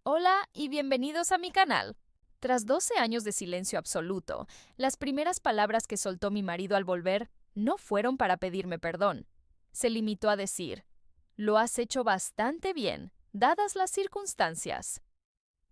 Hola y bienvenidos a mi canal. Tras 12 años de silencio absoluto, las primeras palabras que soltó mi marido al volver no fueron para pedirme perdón. Se limitó a decir, lo has hecho bastante bien, dadas las circunstancias.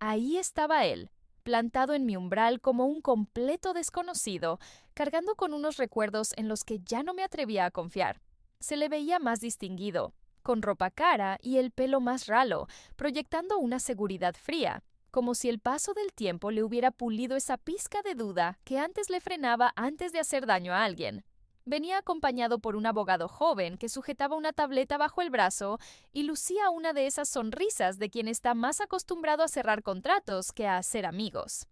Ahí estaba él, plantado en mi umbral como un completo desconocido, cargando con unos recuerdos en los que ya no me atrevía a confiar. Se le veía más distinguido, con ropa cara y el pelo más ralo, proyectando una seguridad fría, como si el paso del tiempo le hubiera pulido esa pizca de duda que antes le frenaba antes de hacer daño a alguien. Venía acompañado por un abogado joven que sujetaba una tableta bajo el brazo y lucía una de esas sonrisas de quien está más acostumbrado a cerrar contratos que a hacer amigos.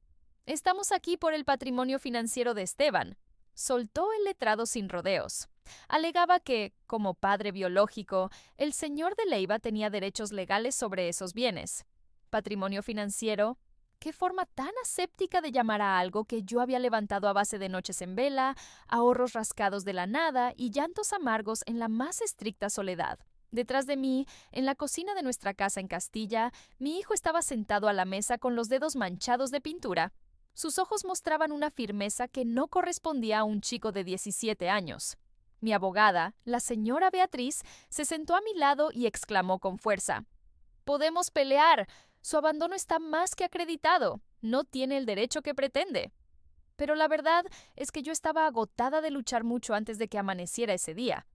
Estamos aquí por el patrimonio financiero de Esteban. Soltó el letrado sin rodeos. Alegaba que, como padre biológico, el señor de Leiva tenía derechos legales sobre esos bienes. Patrimonio financiero. ¿Qué forma tan aséptica de llamar a algo que yo había levantado a base de noches en vela, ahorros rascados de la nada y llantos amargos en la más estricta soledad? Detrás de mí, en la cocina de nuestra casa en Castilla, mi hijo estaba sentado a la mesa con los dedos manchados de pintura. Sus ojos mostraban una firmeza que no correspondía a un chico de 17 años. Mi abogada, la señora Beatriz, se sentó a mi lado y exclamó con fuerza: «Podemos pelear. Su abandono está más que acreditado. No tiene el derecho que pretende». Pero la verdad es que yo estaba agotada de luchar mucho antes de que amaneciera ese día.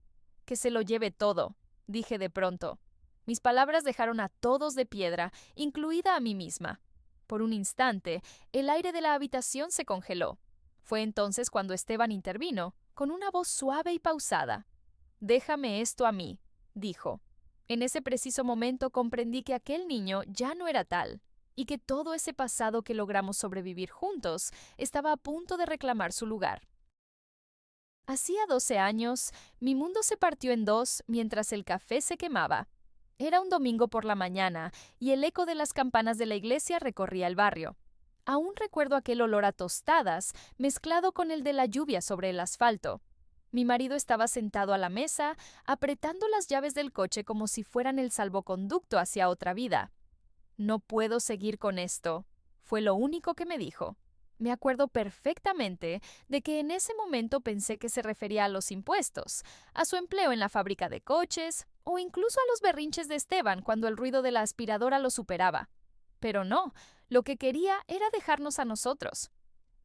«Que se lo lleve todo», dije de pronto. Mis palabras dejaron a todos de piedra, incluida a mí misma. Por un instante, el aire de la habitación se congeló. Fue entonces cuando Esteban intervino, con una voz suave y pausada. «Déjame esto a mí», dijo. En ese preciso momento comprendí que aquel niño ya no era tal, y que todo ese pasado que logramos sobrevivir juntos estaba a punto de reclamar su lugar. Hacía 12 años, mi mundo se partió en dos mientras el café se quemaba. Era un domingo por la mañana y el eco de las campanas de la iglesia recorría el barrio. Aún recuerdo aquel olor a tostadas mezclado con el de la lluvia sobre el asfalto. Mi marido estaba sentado a la mesa, apretando las llaves del coche como si fueran el salvoconducto hacia otra vida. «No puedo seguir con esto», fue lo único que me dijo. Me acuerdo perfectamente de que en ese momento pensé que se refería a los impuestos, a su empleo en la fábrica de coches o incluso a los berrinches de Esteban cuando el ruido de la aspiradora lo superaba. Pero no, lo que quería era dejarnos a nosotros.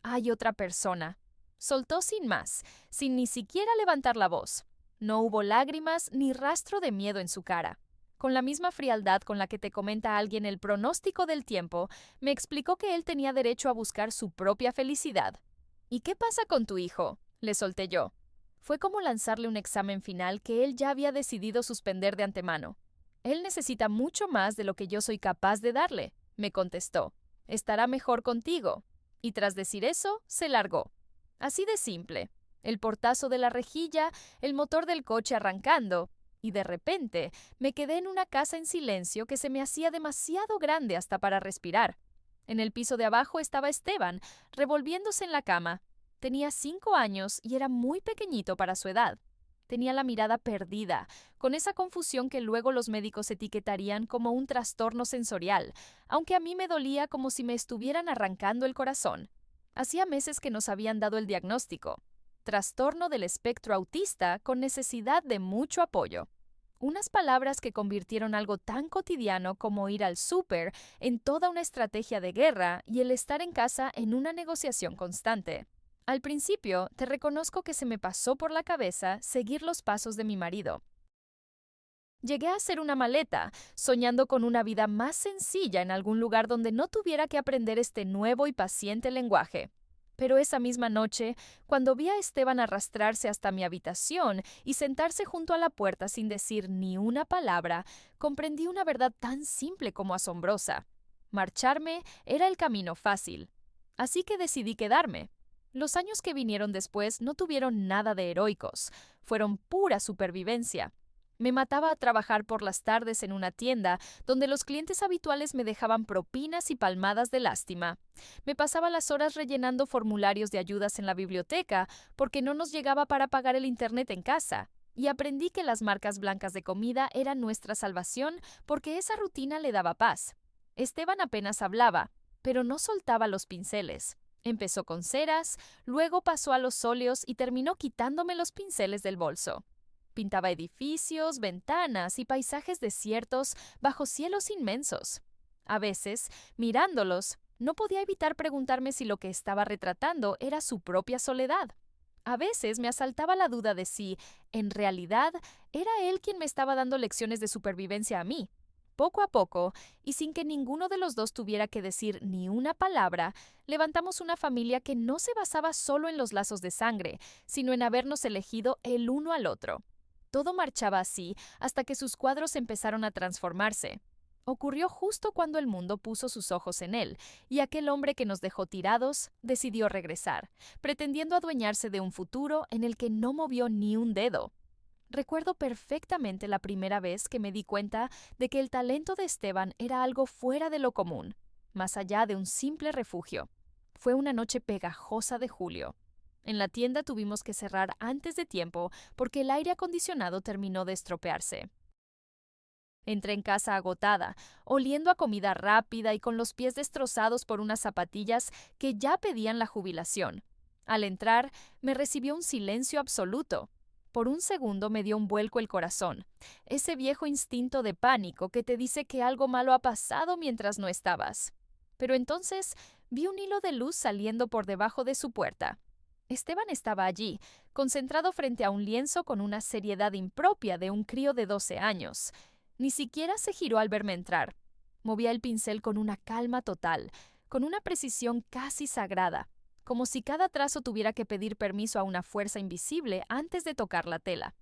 «Hay otra persona», soltó sin más, sin ni siquiera levantar la voz. No hubo lágrimas ni rastro de miedo en su cara. Con la misma frialdad con la que te comenta alguien el pronóstico del tiempo, me explicó que él tenía derecho a buscar su propia felicidad. «¿Y qué pasa con tu hijo?», le solté yo. Fue como lanzarle un examen final que él ya había decidido suspender de antemano. «Él necesita mucho más de lo que yo soy capaz de darle», me contestó. «Estará mejor contigo». Y tras decir eso, se largó. Así de simple. El portazo de la rejilla, el motor del coche arrancando, y de repente me quedé en una casa en silencio que se me hacía demasiado grande hasta para respirar. En el piso de abajo estaba Esteban, revolviéndose en la cama. Tenía 5 años y era muy pequeñito para su edad. Tenía la mirada perdida, con esa confusión que luego los médicos etiquetarían como un trastorno sensorial, aunque a mí me dolía como si me estuvieran arrancando el corazón. Hacía meses que nos habían dado el diagnóstico: trastorno del espectro autista con necesidad de mucho apoyo. Unas palabras que convirtieron algo tan cotidiano como ir al súper en toda una estrategia de guerra y el estar en casa en una negociación constante. Al principio, te reconozco que se me pasó por la cabeza seguir los pasos de mi marido. Llegué a hacer una maleta, soñando con una vida más sencilla en algún lugar donde no tuviera que aprender este nuevo y paciente lenguaje. Pero esa misma noche, cuando vi a Esteban arrastrarse hasta mi habitación y sentarse junto a la puerta sin decir ni una palabra, comprendí una verdad tan simple como asombrosa. Marcharme era el camino fácil. Así que decidí quedarme. Los años que vinieron después no tuvieron nada de heroicos, fueron pura supervivencia. Me mataba a trabajar por las tardes en una tienda donde los clientes habituales me dejaban propinas y palmadas de lástima. Me pasaba las horas rellenando formularios de ayudas en la biblioteca porque no nos llegaba para pagar el internet en casa. Y aprendí que las marcas blancas de comida eran nuestra salvación porque esa rutina le daba paz. Esteban apenas hablaba, pero no soltaba los pinceles. Empezó con ceras, luego pasó a los óleos y terminó quitándome los pinceles del bolso. Pintaba edificios, ventanas y paisajes desiertos bajo cielos inmensos. A veces, mirándolos, no podía evitar preguntarme si lo que estaba retratando era su propia soledad. A veces me asaltaba la duda de si, en realidad, era él quien me estaba dando lecciones de supervivencia a mí. Poco a poco, y sin que ninguno de los dos tuviera que decir ni una palabra, levantamos una familia que no se basaba solo en los lazos de sangre, sino en habernos elegido el uno al otro. Todo marchaba así hasta que sus cuadros empezaron a transformarse. Ocurrió justo cuando el mundo puso sus ojos en él, y aquel hombre que nos dejó tirados decidió regresar, pretendiendo adueñarse de un futuro en el que no movió ni un dedo. Recuerdo perfectamente la primera vez que me di cuenta de que el talento de Esteban era algo fuera de lo común, más allá de un simple refugio. Fue una noche pegajosa de julio. En la tienda tuvimos que cerrar antes de tiempo porque el aire acondicionado terminó de estropearse. Entré en casa agotada, oliendo a comida rápida y con los pies destrozados por unas zapatillas que ya pedían la jubilación. Al entrar, me recibió un silencio absoluto. Por un segundo me dio un vuelco el corazón, ese viejo instinto de pánico que te dice que algo malo ha pasado mientras no estabas. Pero entonces vi un hilo de luz saliendo por debajo de su puerta. Esteban estaba allí, concentrado frente a un lienzo con una seriedad impropia de un crío de 12 años. Ni siquiera se giró al verme entrar. Movía el pincel con una calma total, con una precisión casi sagrada, como si cada trazo tuviera que pedir permiso a una fuerza invisible antes de tocar la tela.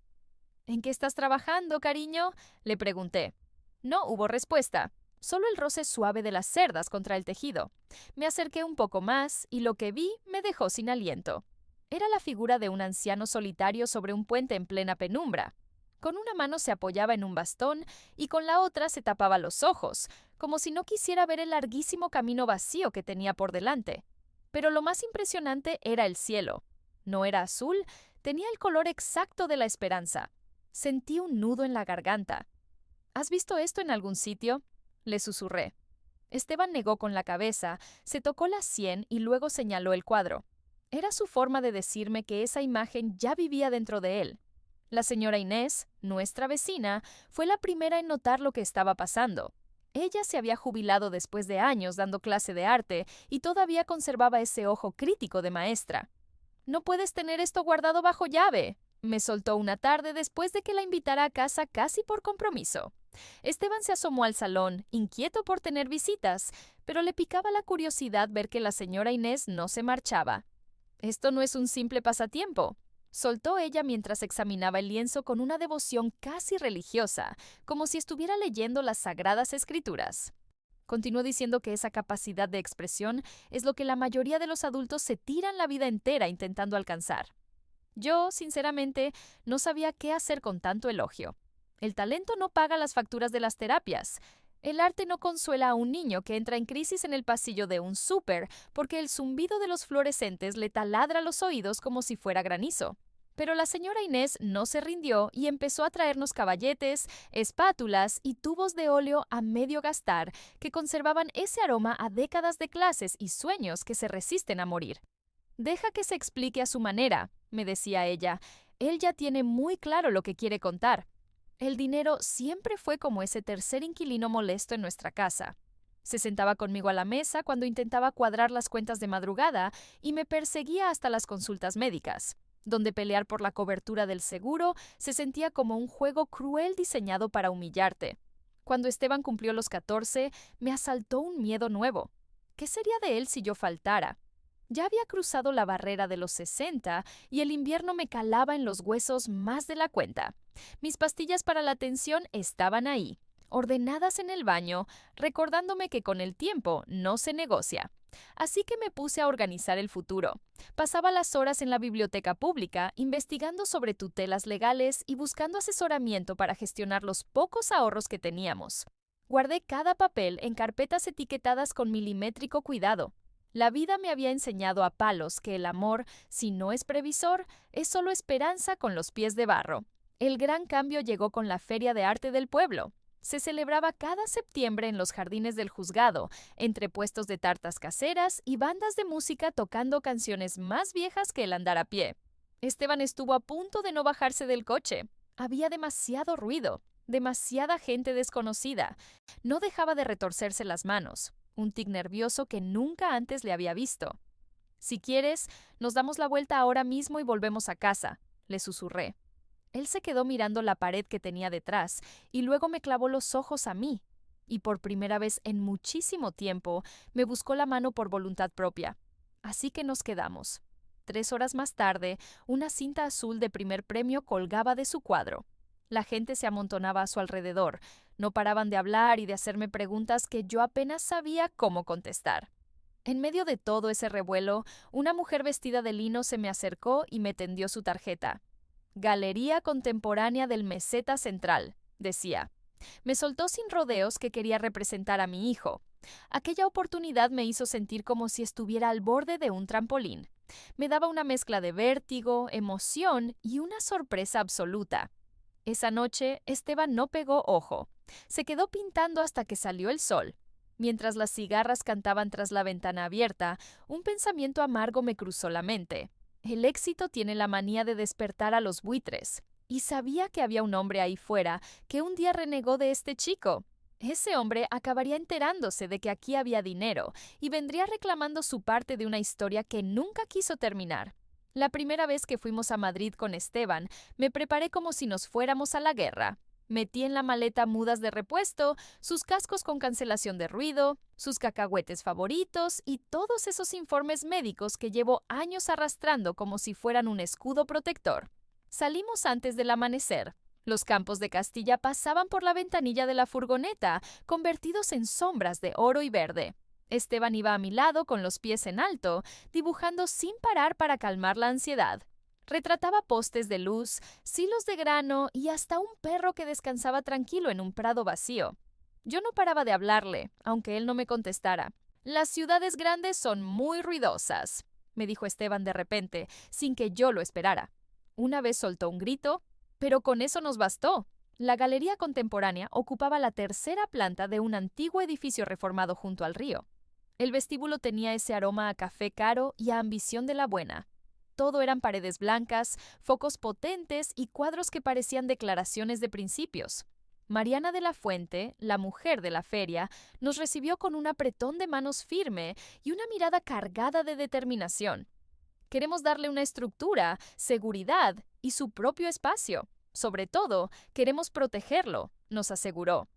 ¿En qué estás trabajando, cariño?, le pregunté. No hubo respuesta, solo el roce suave de las cerdas contra el tejido. Me acerqué un poco más y lo que vi me dejó sin aliento. Era la figura de un anciano solitario sobre un puente en plena penumbra. Con una mano se apoyaba en un bastón y con la otra se tapaba los ojos, como si no quisiera ver el larguísimo camino vacío que tenía por delante. Pero lo más impresionante era el cielo. No era azul, tenía el color exacto de la esperanza. Sentí un nudo en la garganta. ¿Has visto esto en algún sitio?, le susurré. Esteban negó con la cabeza, se tocó la sien y luego señaló el cuadro. Era su forma de decirme que esa imagen ya vivía dentro de él. La señora Inés, nuestra vecina, fue la primera en notar lo que estaba pasando. Ella se había jubilado después de años dando clase de arte y todavía conservaba ese ojo crítico de maestra. «No puedes tener esto guardado bajo llave», me soltó una tarde después de que la invitara a casa casi por compromiso. Esteban se asomó al salón, inquieto por tener visitas, pero le picaba la curiosidad ver que la señora Inés no se marchaba. «Esto no es un simple pasatiempo», soltó ella mientras examinaba el lienzo con una devoción casi religiosa, como si estuviera leyendo las Sagradas Escrituras. Continuó diciendo que esa capacidad de expresión es lo que la mayoría de los adultos se tiran la vida entera intentando alcanzar. Yo, sinceramente, no sabía qué hacer con tanto elogio. El talento no paga las facturas de las terapias. El arte no consuela a un niño que entra en crisis en el pasillo de un súper porque el zumbido de los fluorescentes le taladra los oídos como si fuera granizo. Pero la señora Inés no se rindió y empezó a traernos caballetes, espátulas y tubos de óleo a medio gastar que conservaban ese aroma a décadas de clases y sueños que se resisten a morir. «Deja que se explique a su manera», me decía ella. «Él ya tiene muy claro lo que quiere contar». El dinero siempre fue como ese tercer inquilino molesto en nuestra casa. Se sentaba conmigo a la mesa cuando intentaba cuadrar las cuentas de madrugada y me perseguía hasta las consultas médicas, donde pelear por la cobertura del seguro se sentía como un juego cruel diseñado para humillarte. Cuando Esteban cumplió los 14, me asaltó un miedo nuevo. ¿Qué sería de él si yo faltara? Ya había cruzado la barrera de los 60 y el invierno me calaba en los huesos más de la cuenta. Mis pastillas para la tensión estaban ahí, ordenadas en el baño, recordándome que con el tiempo no se negocia. Así que me puse a organizar el futuro. Pasaba las horas en la biblioteca pública, investigando sobre tutelas legales y buscando asesoramiento para gestionar los pocos ahorros que teníamos. Guardé cada papel en carpetas etiquetadas con milimétrico cuidado. La vida me había enseñado a palos que el amor, si no es previsor, es solo esperanza con los pies de barro. El gran cambio llegó con la Feria de Arte del pueblo. Se celebraba cada septiembre en los jardines del juzgado, entre puestos de tartas caseras y bandas de música tocando canciones más viejas que el andar a pie. Esteban estuvo a punto de no bajarse del coche. Había demasiado ruido, demasiada gente desconocida. No dejaba de retorcerse las manos, un tic nervioso que nunca antes le había visto. «Si quieres, nos damos la vuelta ahora mismo y volvemos a casa», le susurré. Él se quedó mirando la pared que tenía detrás y luego me clavó los ojos a mí. Y por primera vez en muchísimo tiempo me buscó la mano por voluntad propia. Así que nos quedamos. 3 horas más tarde, una cinta azul de primer premio colgaba de su cuadro. La gente se amontonaba a su alrededor. No paraban de hablar y de hacerme preguntas que yo apenas sabía cómo contestar. En medio de todo ese revuelo, una mujer vestida de lino se me acercó y me tendió su tarjeta. «Galería Contemporánea del Meseta Central», decía. Me soltó sin rodeos que quería representar a mi hijo. Aquella oportunidad me hizo sentir como si estuviera al borde de un trampolín. Me daba una mezcla de vértigo, emoción y una sorpresa absoluta. Esa noche, Esteban no pegó ojo. Se quedó pintando hasta que salió el sol. Mientras las cigarras cantaban tras la ventana abierta, un pensamiento amargo me cruzó la mente. El éxito tiene la manía de despertar a los buitres. Y sabía que había un hombre ahí fuera que un día renegó de este chico. Ese hombre acabaría enterándose de que aquí había dinero y vendría reclamando su parte de una historia que nunca quiso terminar. La primera vez que fuimos a Madrid con Esteban, me preparé como si nos fuéramos a la guerra. Metí en la maleta mudas de repuesto, sus cascos con cancelación de ruido, sus cacahuetes favoritos y todos esos informes médicos que llevo años arrastrando como si fueran un escudo protector. Salimos antes del amanecer. Los campos de Castilla pasaban por la ventanilla de la furgoneta, convertidos en sombras de oro y verde. Esteban iba a mi lado con los pies en alto, dibujando sin parar para calmar la ansiedad. Retrataba postes de luz, silos de grano y hasta un perro que descansaba tranquilo en un prado vacío. Yo no paraba de hablarle, aunque él no me contestara. «Las ciudades grandes son muy ruidosas», me dijo Esteban de repente, sin que yo lo esperara. Una vez soltó un grito, pero con eso nos bastó. La Galería Contemporánea ocupaba la tercera planta de un antiguo edificio reformado junto al río. El vestíbulo tenía ese aroma a café caro y a ambición de la buena. Todo eran paredes blancas, focos potentes y cuadros que parecían declaraciones de principios. Mariana de la Fuente, la mujer de la feria, nos recibió con un apretón de manos firme y una mirada cargada de determinación. «Queremos darle una estructura, seguridad y su propio espacio. Sobre todo, queremos protegerlo», nos aseguró.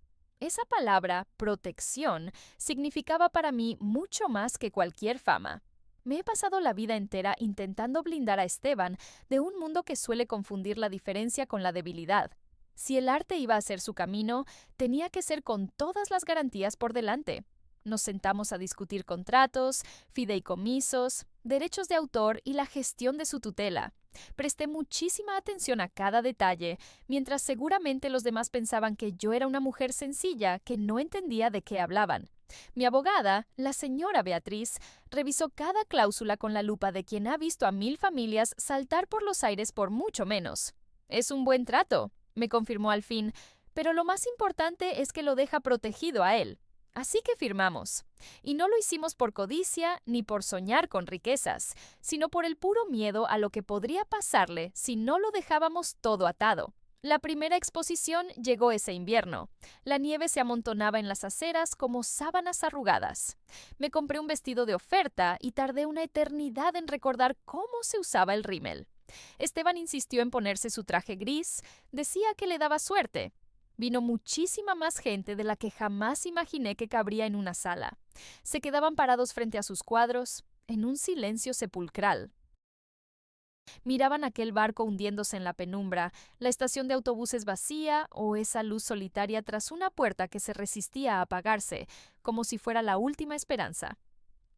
Esa palabra, protección, significaba para mí mucho más que cualquier fama. Me he pasado la vida entera intentando blindar a Esteban de un mundo que suele confundir la diferencia con la debilidad. Si el arte iba a ser su camino, tenía que ser con todas las garantías por delante. Nos sentamos a discutir contratos, fideicomisos, derechos de autor y la gestión de su tutela. Presté muchísima atención a cada detalle, mientras seguramente los demás pensaban que yo era una mujer sencilla que no entendía de qué hablaban. Mi abogada, la señora Beatriz, revisó cada cláusula con la lupa de quien ha visto a 1000 familias saltar por los aires por mucho menos. «Es un buen trato», me confirmó al fin, «pero lo más importante es que lo deja protegido a él». Así que firmamos. Y no lo hicimos por codicia ni por soñar con riquezas, sino por el puro miedo a lo que podría pasarle si no lo dejábamos todo atado. La primera exposición llegó ese invierno. La nieve se amontonaba en las aceras como sábanas arrugadas. Me compré un vestido de oferta y tardé una eternidad en recordar cómo se usaba el rímel. Esteban insistió en ponerse su traje gris, decía que le daba suerte. Vino muchísima más gente de la que jamás imaginé que cabría en una sala. Se quedaban parados frente a sus cuadros, en un silencio sepulcral. Miraban aquel barco hundiéndose en la penumbra, la estación de autobuses vacía o esa luz solitaria tras una puerta que se resistía a apagarse, como si fuera la última esperanza.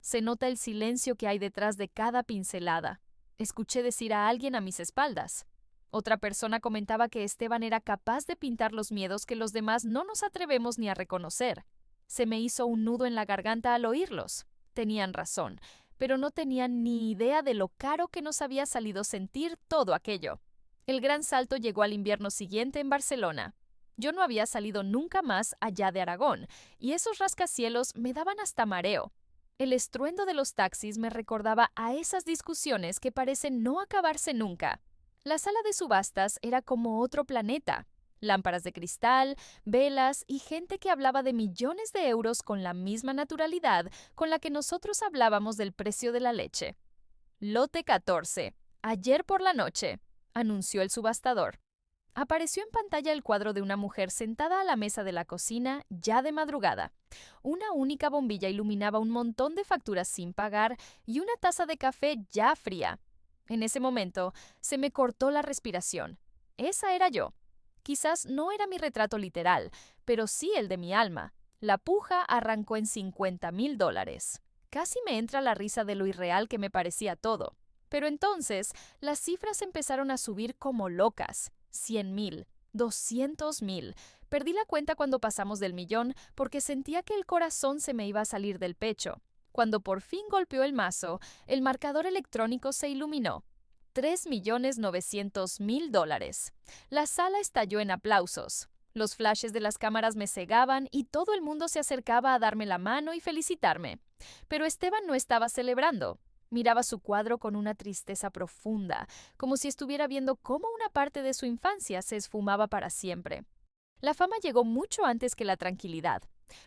Se nota el silencio que hay detrás de cada pincelada. Escuché decir a alguien a mis espaldas. Otra persona comentaba que Esteban era capaz de pintar los miedos que los demás no nos atrevemos ni a reconocer. Se me hizo un nudo en la garganta al oírlos. Tenían razón, pero no tenían ni idea de lo caro que nos había salido sentir todo aquello. El gran salto llegó al invierno siguiente en Barcelona. Yo no había salido nunca más allá de Aragón, y esos rascacielos me daban hasta mareo. El estruendo de los taxis me recordaba a esas discusiones que parecen no acabarse nunca. La sala de subastas era como otro planeta. Lámparas de cristal, velas y gente que hablaba de millones de euros con la misma naturalidad con la que nosotros hablábamos del precio de la leche. Lote 14. Ayer por la noche, anunció el subastador. Apareció en pantalla el cuadro de una mujer sentada a la mesa de la cocina ya de madrugada. Una única bombilla iluminaba un montón de facturas sin pagar y una taza de café ya fría. En ese momento se me cortó la respiración. Esa era yo. Quizás no era mi retrato literal, pero sí el de mi alma. La puja arrancó en $50,000. Casi me entra la risa de lo irreal que me parecía todo. Pero entonces las cifras empezaron a subir como locas. 100,000, 200,000. Perdí la cuenta cuando pasamos del millón porque sentía que el corazón se me iba a salir del pecho. Cuando por fin golpeó el mazo, el marcador electrónico se iluminó. $3,900,000. La sala estalló en aplausos. Los flashes de las cámaras me cegaban y todo el mundo se acercaba a darme la mano y felicitarme. Pero Esteban no estaba celebrando. Miraba su cuadro con una tristeza profunda, como si estuviera viendo cómo una parte de su infancia se esfumaba para siempre. La fama llegó mucho antes que la tranquilidad.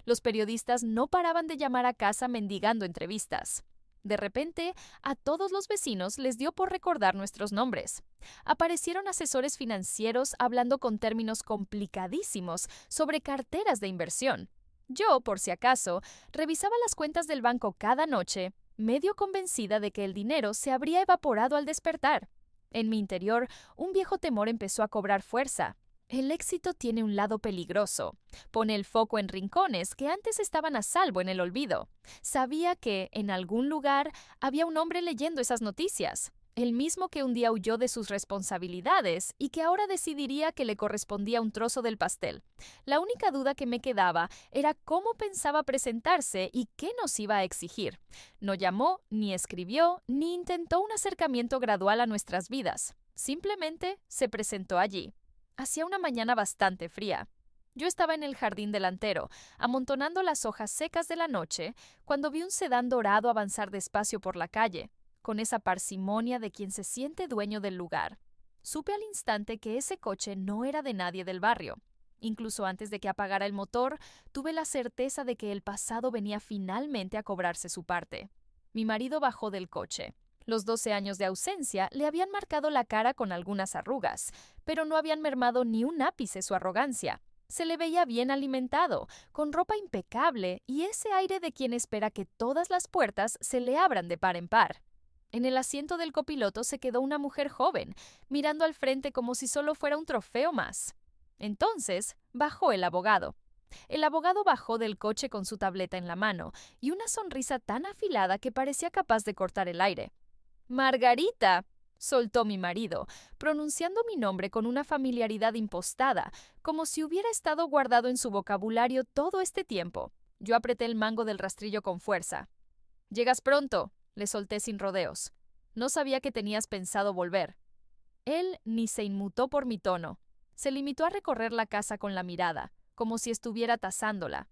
Los periodistas no paraban de llamar a casa mendigando entrevistas. De repente, a todos los vecinos les dio por recordar nuestros nombres. Aparecieron asesores financieros hablando con términos complicadísimos sobre carteras de inversión. Yo, por si acaso, revisaba las cuentas del banco cada noche, medio convencida de que el dinero se habría evaporado al despertar. En mi interior, un viejo temor empezó a cobrar fuerza. El éxito tiene un lado peligroso. Pone el foco en rincones que antes estaban a salvo en el olvido. Sabía que, en algún lugar, había un hombre leyendo esas noticias. El mismo que un día huyó de sus responsabilidades y que ahora decidiría que le correspondía un trozo del pastel. La única duda que me quedaba era cómo pensaba presentarse y qué nos iba a exigir. No llamó, ni escribió, ni intentó un acercamiento gradual a nuestras vidas. Simplemente se presentó allí. Hacía una mañana bastante fría. Yo estaba en el jardín delantero, amontonando las hojas secas de la noche, cuando vi un sedán dorado avanzar despacio por la calle, con esa parsimonia de quien se siente dueño del lugar. Supe al instante que ese coche no era de nadie del barrio. Incluso antes de que apagara el motor, tuve la certeza de que el pasado venía finalmente a cobrarse su parte. Mi marido bajó del coche. Los 12 años de ausencia le habían marcado la cara con algunas arrugas, pero no habían mermado ni un ápice su arrogancia. Se le veía bien alimentado, con ropa impecable y ese aire de quien espera que todas las puertas se le abran de par en par. En el asiento del copiloto se quedó una mujer joven, mirando al frente como si solo fuera un trofeo más. Entonces bajó el abogado. El abogado bajó del coche con su tableta en la mano y una sonrisa tan afilada que parecía capaz de cortar el aire. «Margarita», soltó mi marido, pronunciando mi nombre con una familiaridad impostada, como si hubiera estado guardado en su vocabulario todo este tiempo. Yo apreté el mango del rastrillo con fuerza. «Llegas pronto», le solté sin rodeos. «No sabía que tenías pensado volver». Él ni se inmutó por mi tono. Se limitó a recorrer la casa con la mirada, como si estuviera tasándola.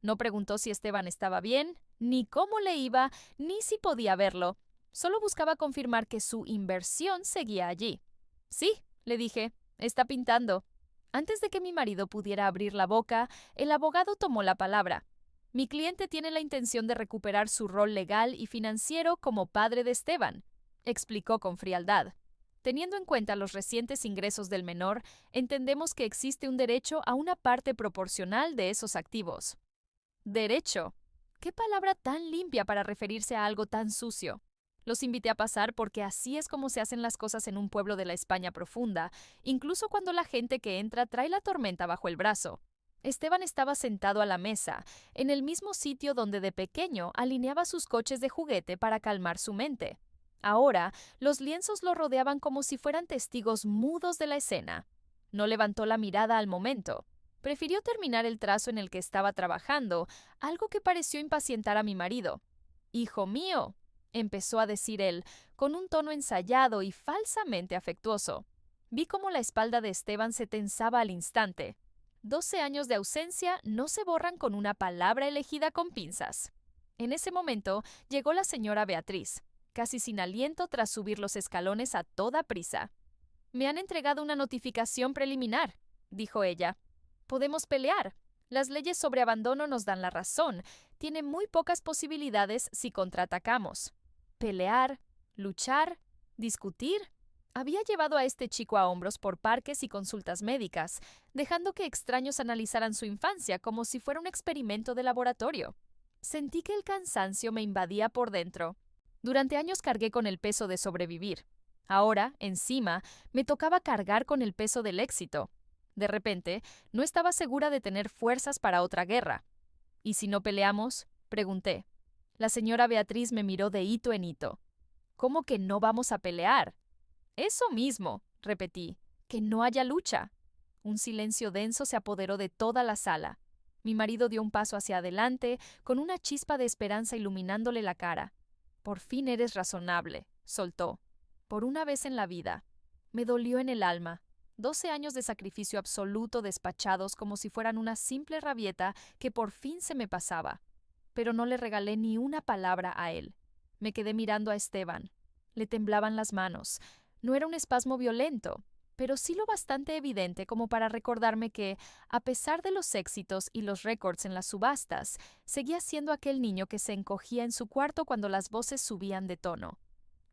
No preguntó si Esteban estaba bien, ni cómo le iba, ni si podía verlo. Solo buscaba confirmar que su inversión seguía allí. «Sí», le dije, «está pintando». Antes de que mi marido pudiera abrir la boca, el abogado tomó la palabra. «Mi cliente tiene la intención de recuperar su rol legal y financiero como padre de Esteban», explicó con frialdad. Teniendo en cuenta los recientes ingresos del menor, entendemos que existe un derecho a una parte proporcional de esos activos. «Derecho». ¿Qué palabra tan limpia para referirse a algo tan sucio? Los invité a pasar porque así es como se hacen las cosas en un pueblo de la España profunda, incluso cuando la gente que entra trae la tormenta bajo el brazo. Esteban estaba sentado a la mesa, en el mismo sitio donde de pequeño alineaba sus coches de juguete para calmar su mente. Ahora, los lienzos lo rodeaban como si fueran testigos mudos de la escena. No levantó la mirada al momento. Prefirió terminar el trazo en el que estaba trabajando, algo que pareció impacientar a mi marido. «Hijo mío», empezó a decir él, con un tono ensayado y falsamente afectuoso. Vi cómo la espalda de Esteban se tensaba al instante. 12 años de ausencia no se borran con una palabra elegida con pinzas. En ese momento llegó la señora Beatriz, casi sin aliento tras subir los escalones a toda prisa. «Me han entregado una notificación preliminar», dijo ella. «Podemos pelear. Las leyes sobre abandono nos dan la razón. Tiene muy pocas posibilidades si contraatacamos. Pelear, luchar, discutir». Había llevado a este chico a hombros por parques y consultas médicas, dejando que extraños analizaran su infancia como si fuera un experimento de laboratorio. Sentí que el cansancio me invadía por dentro. Durante años cargué con el peso de sobrevivir. Ahora, encima, me tocaba cargar con el peso del éxito. De repente, no estaba segura de tener fuerzas para otra guerra. «¿Y si no peleamos?», pregunté. La señora Beatriz me miró de hito en hito. «¿Cómo que no vamos a pelear?». «Eso mismo», repetí, «que no haya lucha». Un silencio denso se apoderó de toda la sala. Mi marido dio un paso hacia adelante, con una chispa de esperanza iluminándole la cara. «Por fin eres razonable», soltó. «Por una vez en la vida». Me dolió en el alma. 12 años de sacrificio absoluto despachados como si fueran una simple rabieta que por fin se me pasaba. Pero no le regalé ni una palabra a él. Me quedé mirando a Esteban. Le temblaban las manos. No era un espasmo violento, pero sí lo bastante evidente como para recordarme que, a pesar de los éxitos y los récords en las subastas, seguía siendo aquel niño que se encogía en su cuarto cuando las voces subían de tono.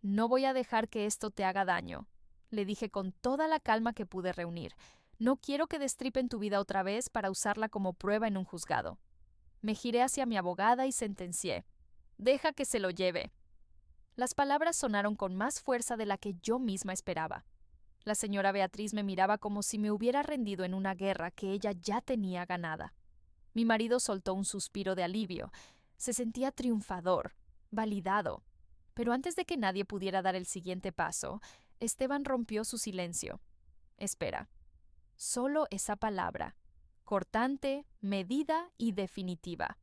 «No voy a dejar que esto te haga daño», le dije con toda la calma que pude reunir. «No quiero que destripen tu vida otra vez para usarla como prueba en un juzgado». Me giré hacia mi abogada y sentencié. «Deja que se lo lleve». Las palabras sonaron con más fuerza de la que yo misma esperaba. La señora Beatriz me miraba como si me hubiera rendido en una guerra que ella ya tenía ganada. Mi marido soltó un suspiro de alivio. Se sentía triunfador, validado. Pero antes de que nadie pudiera dar el siguiente paso, Esteban rompió su silencio. «Espera. Solo esa palabra. Cortante, medida y definitiva».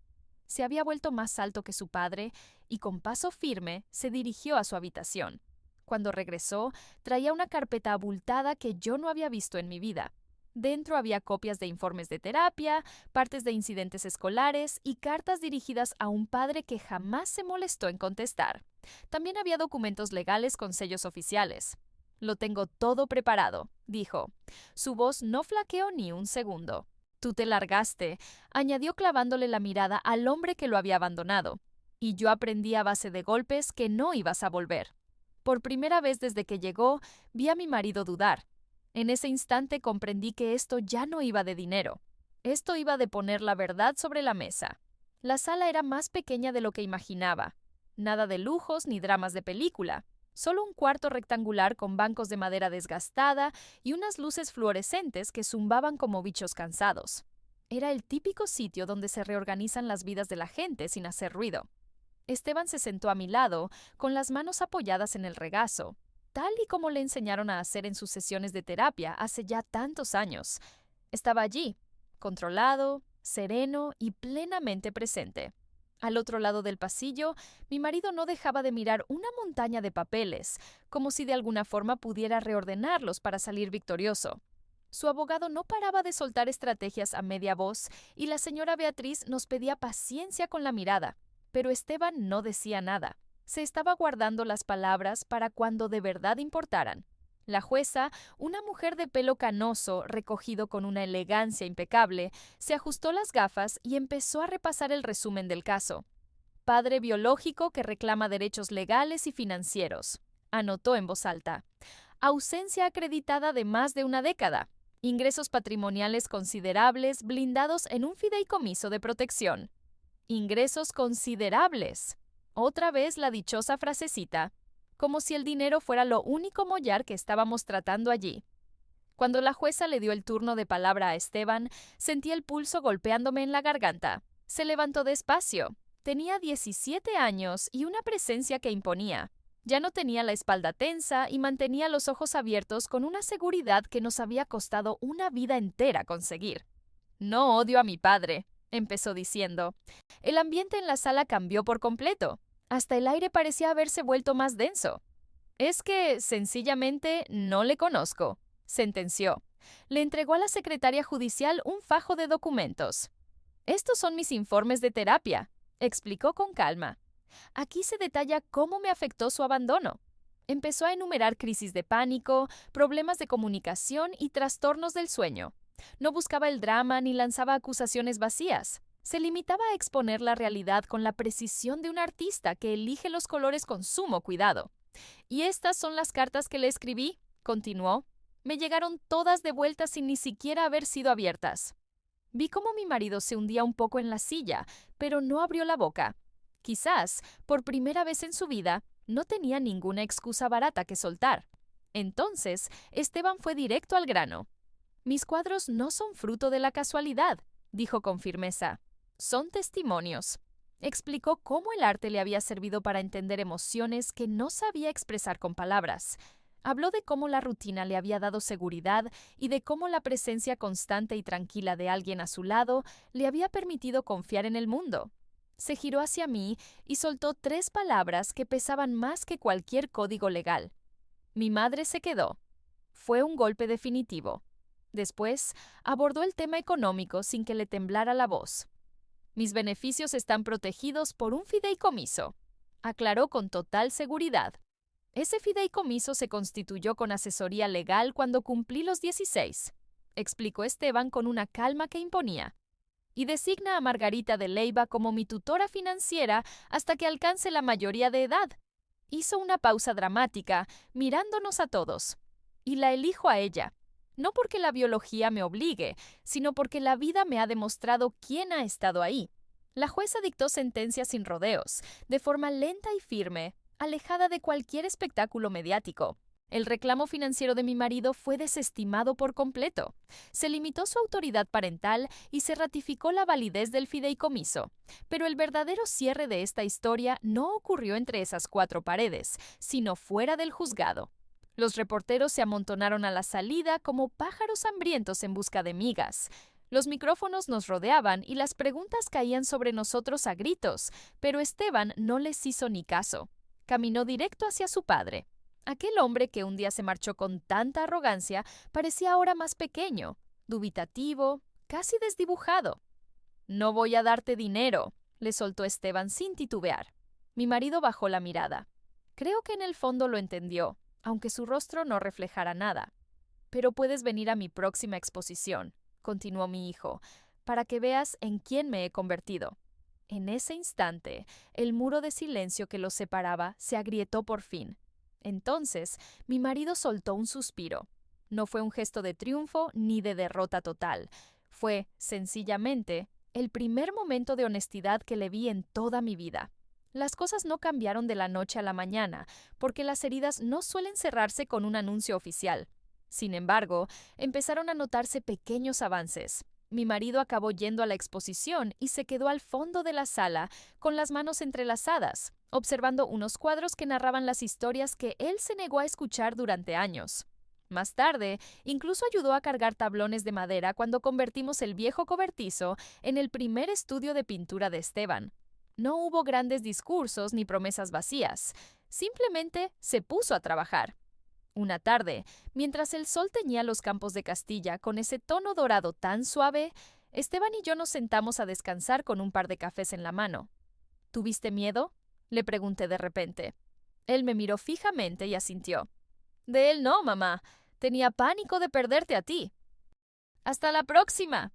Se había vuelto más alto que su padre y con paso firme se dirigió a su habitación. Cuando regresó, traía una carpeta abultada que yo no había visto en mi vida. Dentro había copias de informes de terapia, partes de incidentes escolares y cartas dirigidas a un padre que jamás se molestó en contestar. También había documentos legales con sellos oficiales. «Lo tengo todo preparado», dijo. Su voz no flaqueó ni un segundo. «Tú te largaste», añadió clavándole la mirada al hombre que lo había abandonado. «Y yo aprendí a base de golpes que no ibas a volver». Por primera vez desde que llegó, vi a mi marido dudar. En ese instante comprendí que esto ya no iba de dinero. Esto iba de poner la verdad sobre la mesa. La sala era más pequeña de lo que imaginaba. Nada de lujos ni dramas de película. Solo un cuarto rectangular con bancos de madera desgastada y unas luces fluorescentes que zumbaban como bichos cansados. Era el típico sitio donde se reorganizan las vidas de la gente sin hacer ruido. Esteban se sentó a mi lado, con las manos apoyadas en el regazo, tal y como le enseñaron a hacer en sus sesiones de terapia hace ya tantos años. Estaba allí, controlado, sereno y plenamente presente. Al otro lado del pasillo, mi marido no dejaba de mirar una montaña de papeles, como si de alguna forma pudiera reordenarlos para salir victorioso. Su abogado no paraba de soltar estrategias a media voz y la señora Beatriz nos pedía paciencia con la mirada, pero Esteban no decía nada. Se estaba guardando las palabras para cuando de verdad importaran. La jueza, una mujer de pelo canoso, recogido con una elegancia impecable, se ajustó las gafas y empezó a repasar el resumen del caso. «Padre biológico que reclama derechos legales y financieros», anotó en voz alta. «Ausencia acreditada de más de una década. Ingresos patrimoniales considerables blindados en un fideicomiso de protección». Ingresos considerables. Otra vez la dichosa frasecita, como si el dinero fuera lo único mollar que estábamos tratando allí. Cuando la jueza le dio el turno de palabra a Esteban, sentí el pulso golpeándome en la garganta. Se levantó despacio. Tenía 17 años y una presencia que imponía. Ya no tenía la espalda tensa y mantenía los ojos abiertos con una seguridad que nos había costado una vida entera conseguir. «No odio a mi padre», empezó diciendo. El ambiente en la sala cambió por completo. Hasta el aire parecía haberse vuelto más denso. «Es que, sencillamente, no le conozco». sentenció. Le entregó a la secretaria judicial un fajo de documentos. Estos son mis informes de terapia, explicó con calma. Aquí se detalla cómo me afectó su abandono. Empezó a enumerar crisis de pánico, problemas de comunicación y trastornos del sueño. No buscaba el drama ni lanzaba acusaciones vacías. Se limitaba a exponer la realidad con la precisión de un artista que elige los colores con sumo cuidado. Y estas son las cartas que le escribí, continuó. Me llegaron todas de vuelta sin ni siquiera haber sido abiertas. Vi cómo mi marido se hundía un poco en la silla, pero no abrió la boca. Quizás, por primera vez en su vida, no tenía ninguna excusa barata que soltar. Entonces, Esteban fue directo al grano. Mis cuadros no son fruto de la casualidad, dijo con firmeza. Son testimonios. Explicó cómo el arte le había servido para entender emociones que no sabía expresar con palabras. Habló de cómo la rutina le había dado seguridad y de cómo la presencia constante y tranquila de alguien a su lado le había permitido confiar en el mundo. Se giró hacia mí y soltó 3 palabras que pesaban más que cualquier código legal. Mi madre se quedó. Fue un golpe definitivo. Después, abordó el tema económico sin que le temblara la voz. Mis beneficios están protegidos por un fideicomiso, aclaró con total seguridad. Ese fideicomiso se constituyó con asesoría legal cuando cumplí los 16, explicó Esteban con una calma que imponía. Y designa a Margarita de Leiva como mi tutora financiera hasta que alcance la mayoría de edad. Hizo una pausa dramática, mirándonos a todos. Y la elijo a ella, no porque la biología me obligue, sino porque la vida me ha demostrado quién ha estado ahí. La jueza dictó sentencia sin rodeos, de forma lenta y firme, alejada de cualquier espectáculo mediático. El reclamo financiero de mi marido fue desestimado por completo. Se limitó su autoridad parental y se ratificó la validez del fideicomiso. Pero el verdadero cierre de esta historia no ocurrió entre esas 4 paredes, sino fuera del juzgado. Los reporteros se amontonaron a la salida como pájaros hambrientos en busca de migas. Los micrófonos nos rodeaban y las preguntas caían sobre nosotros a gritos, pero Esteban no les hizo ni caso. Caminó directo hacia su padre. Aquel hombre que un día se marchó con tanta arrogancia parecía ahora más pequeño, dubitativo, casi desdibujado. «No voy a darte dinero», le soltó Esteban sin titubear. Mi marido bajó la mirada. Creo que en el fondo lo entendió, aunque su rostro no reflejara nada. «Pero puedes venir a mi próxima exposición», continuó mi hijo, «para que veas en quién me he convertido». En ese instante, el muro de silencio que los separaba se agrietó por fin. Entonces, mi marido soltó un suspiro. No fue un gesto de triunfo ni de derrota total. Fue, sencillamente, el primer momento de honestidad que le vi en toda mi vida. Las cosas no cambiaron de la noche a la mañana, porque las heridas no suelen cerrarse con un anuncio oficial. Sin embargo, empezaron a notarse pequeños avances. Mi marido acabó yendo a la exposición y se quedó al fondo de la sala, con las manos entrelazadas, observando unos cuadros que narraban las historias que él se negó a escuchar durante años. Más tarde, incluso ayudó a cargar tablones de madera cuando convertimos el viejo cobertizo en el primer estudio de pintura de Esteban. No hubo grandes discursos ni promesas vacías. Simplemente se puso a trabajar. Una tarde, mientras el sol teñía los campos de Castilla con ese tono dorado tan suave, Esteban y yo nos sentamos a descansar con un par de cafés en la mano. ¿Tuviste miedo?, le pregunté de repente. Él me miró fijamente y asintió. De él no, mamá. Tenía pánico de perderte a ti. Hasta la próxima.